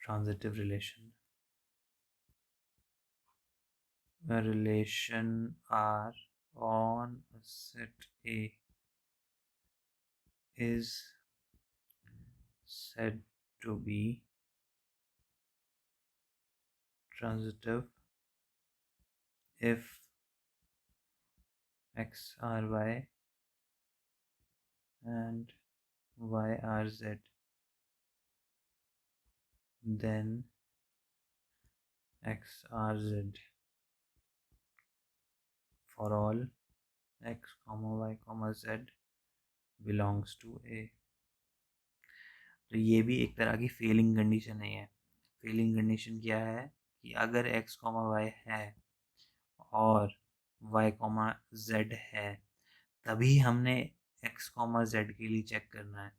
transitive relation. A relation R on a set A is said to be transitive if X R Y and Y R Z, then X R Z for all X comma Y comma Z belongs to A. तो ये भी एक तरह की Fehling condition है। Fehling condition क्या है कि अगर x कॉमा वाई है और y कॉमा z है, तभी हमने x कॉमा z के लिए चेक करना है।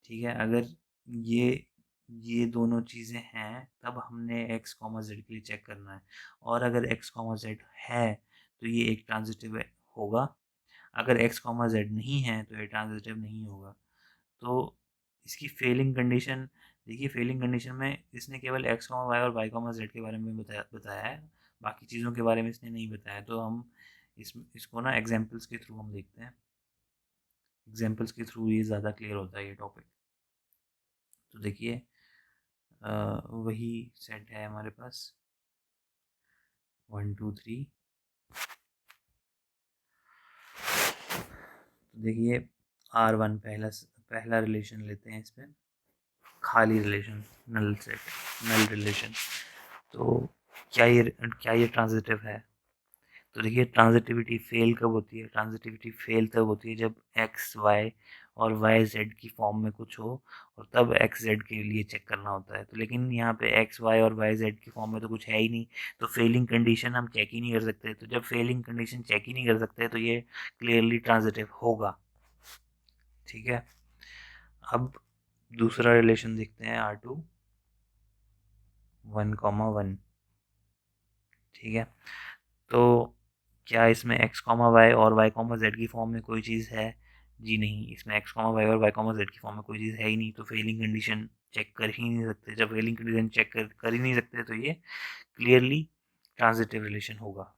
ठीक है, अगर ये दोनों चीज़ें हैं तब हमने x कॉमा z के लिए चेक करना है। और अगर x कॉमा z है तो ये एक ट्रांजिटिव होगा, अगर x कॉमा z नहीं है तो ये ट्रांजिटिव नहीं होगा। तो इसकी फेलिंग कंडीशन देखिए, फेलिंग कंडीशन में इसने केवल एक्स कॉमा वाई और वाई कॉमा जेड के बारे में बताया है, बाकी चीज़ों के बारे में इसने नहीं बताया। तो हम इसको ना एग्जांपल्स के थ्रू हम देखते हैं, एग्जांपल्स के थ्रू ये ज़्यादा क्लियर होता है ये टॉपिक। तो देखिए, वही सेट है हमारे पास 1 2 3। तो देखिए R1 पहला रिलेशन लेते हैं, इस पर खाली रिलेशन, नल सेट, नल रिलेशन। तो क्या ये ट्रांजिटिव है? तो देखिए, ट्रांजिटिविटी फेल कब होती है? ट्रांजिटिविटी फेल तब होती है जब एक्स वाई और वाई जेड की फॉर्म में कुछ हो, और तब एक्स जेड के लिए चेक करना होता है। तो लेकिन यहाँ पे एक्स वाई और वाई जेड की फॉर्म में तो कुछ है ही नहीं, तो फेलिंग कंडीशन हम चेक ही नहीं कर सकते। तो जब फेलिंग कंडीशन चेक ही नहीं कर सकते तो ये क्लियरली ट्रांजिटिव होगा। ठीक है, अब दूसरा रिलेशन देखते हैं R2 1,1। ठीक है, तो क्या इसमें x कॉमा वाई और y कॉमा जेड की फॉर्म में कोई चीज़ है? जी नहीं, इसमें x कॉमा वाई और y कॉमा जेड की फॉर्म में कोई चीज़ है ही नहीं, तो फेलिंग कंडीशन चेक कर ही नहीं सकते। जब फेलिंग कंडीशन चेक कर ही नहीं सकते तो ये क्लियरली ट्रांजिटिव रिलेशन होगा।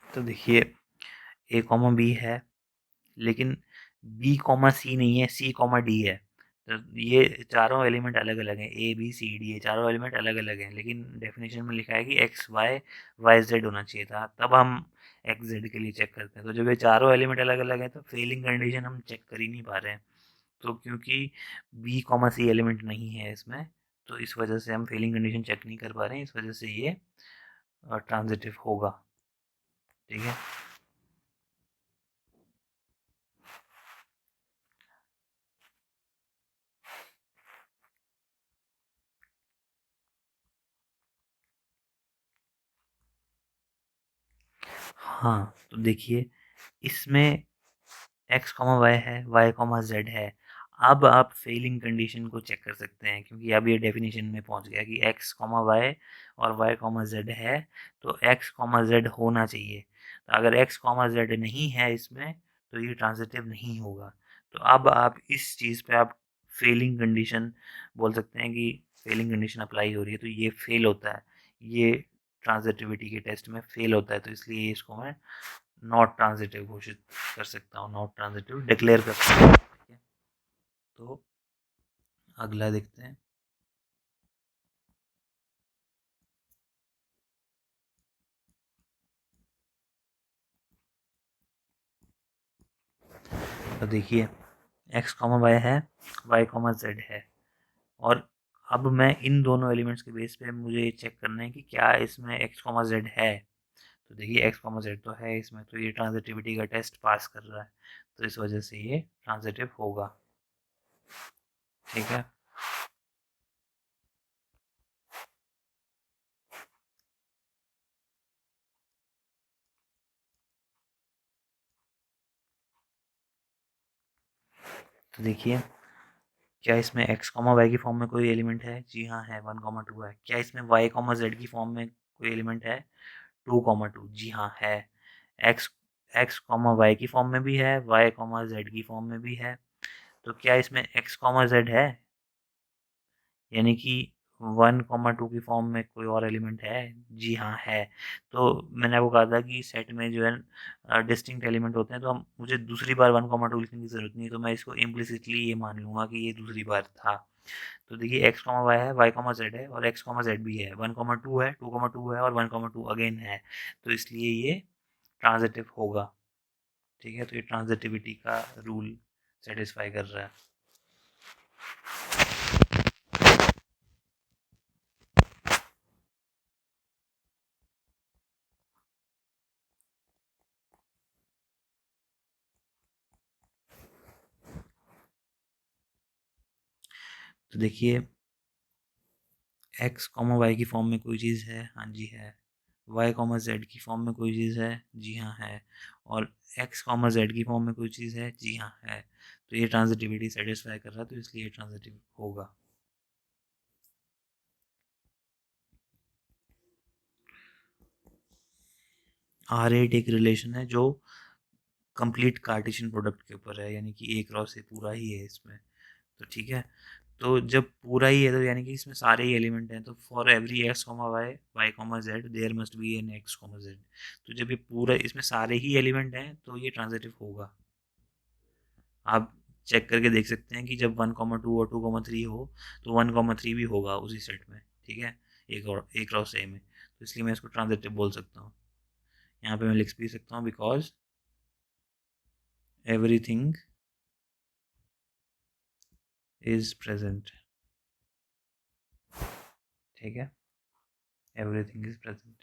तो देखिए, a कॉमा बी है, लेकिन बी कॉमा सी नहीं है, सी कॉमा डी है। तो ये चारों एलिमेंट अलग अलग हैं, ए बी सी डी, ये चारों एलिमेंट अलग अलग हैं, लेकिन डेफिनेशन में लिखा है कि एक्स वाई वाई जेड होना चाहिए था, तब हम एक्स जेड के लिए चेक करते हैं। तो जब ये चारों एलिमेंट अलग अलग हैं तो फेलिंग कंडीशन हम चेक कर ही नहीं पा रहे हैं। तो क्योंकि बी कॉमा सी एलिमेंट नहीं है इसमें, तो इस वजह से हम फेलिंग कंडीशन चेक नहीं कर पा रहे हैं, इस वजह से ये ट्रांजिटिव होगा। ठीक है, हाँ तो देखिए, इसमें एक्स कॉमा वाई है, वाई कॉमा जेड है। अब आप फेलिंग कंडीशन को चेक कर सकते हैं, क्योंकि अब ये डेफिनेशन में पहुंच गया कि एक्स कॉमा वाई और वाई कॉमा जेड है, तो एक्स कॉमा जेड होना चाहिए। तो अगर एक्स कॉमा जेड नहीं है इसमें तो ये ट्रांजिटिव नहीं होगा। तो अब आप इस चीज़ पे आप फेलिंग कंडीशन बोल सकते हैं कि फेलिंग कंडीशन अप्लाई हो रही है, तो ये फेल होता है, ये ट्रांजिटिविटी के टेस्ट में फेल होता है, तो इसलिए इसको मैं नॉट ट्रांजिटिव घोषित कर सकता हूँ, नॉट ट्रांजिटिव डिक्लेयर कर सकता हूँ। ठीक है, तो अगला देखते हैं। तो देखिए, एक्स कॉमा वाई है, वाई कॉमा जेड है, और अब मैं इन दोनों एलिमेंट्स के बेस पे मुझे चेक करना है कि क्या इसमें एक्स कॉमा जेड है। तो देखिए, एक्स कॉमा जेड तो है इसमें, तो ये ट्रांजिटिविटी का टेस्ट पास कर रहा है, तो इस वजह से ये ट्रांजिटिव होगा। ठीक है, तो देखिए, क्या इसमें x कॉमा वाई की फॉर्म में कोई एलिमेंट है? जी हाँ है, 1,2 है। क्या इसमें y कॉमा जेड की फॉर्म में कोई एलिमेंट है? 2,2। जी हाँ है। x x कॉमा वाई की फॉर्म में भी है, y कॉमा जेड की फॉर्म में भी है। तो क्या इसमें x कॉमा जेड है? यानी कि 1,2 की फॉर्म में कोई और एलिमेंट है? जी हाँ है। तो मैंने आपको कहा था कि सेट में जो है डिस्टिंक्ट एलिमेंट होते हैं, तो हम मुझे दूसरी बार 1,2 लिखने की ज़रूरत नहीं है, तो मैं इसको इम्प्लिसिटली ये मान लूँगा कि ये दूसरी बार था। तो देखिए x कॉमा वाई है, y कॉमा जेड है और x कॉमा जेड भी है, 1,2 है, 2,2 है और 1,2 अगेन है। तो इसलिए ये ट्रांजिटिव होगा। ठीक है, तो ये ट्रांजिटिविटी का रूल सेटिस्फाई कर रहा है। तो देखिए x कॉमा वाई की फॉर्म में कोई चीज़ है? हाँ जी है। y कॉमा जेड की फॉर्म में कोई चीज़ है? जी हाँ है। और x कॉमा जेड की फॉर्म में कोई चीज़ है? जी हाँ है। तो ये ट्रांजिटिविटी सेटिस्फाई कर रहा है, तो इसलिए ये ट्रांजिटिव होगा। R8 एक रिलेशन है जो कंप्लीट कार्टेशियन प्रोडक्ट के ऊपर है, यानी कि एक क्रॉस ए पूरा ही है इसमें। तो ठीक है, तो जब पूरा ही है तो यानी कि इसमें सारे ही एलिमेंट हैं, तो for every x comma y, y comma z, there must be an x comma z. तो जब ये पूरा इसमें सारे ही एलिमेंट हैं तो ये ट्रांजिटिव होगा। आप चेक करके देख सकते हैं कि जब 1,2 और 2,3 हो तो 1,3 भी होगा उसी सेट में। ठीक है, एक और एक और सेम है, तो इसलिए मैं इसको ट्रांजिटिव बोल सकता हूँ। यहाँ पे मैं लिख भी सकता हूँ बिकॉज एवरीथिंग इज प्रेजेंट। ठीक है, एवरीथिंग इज प्रेजेंट।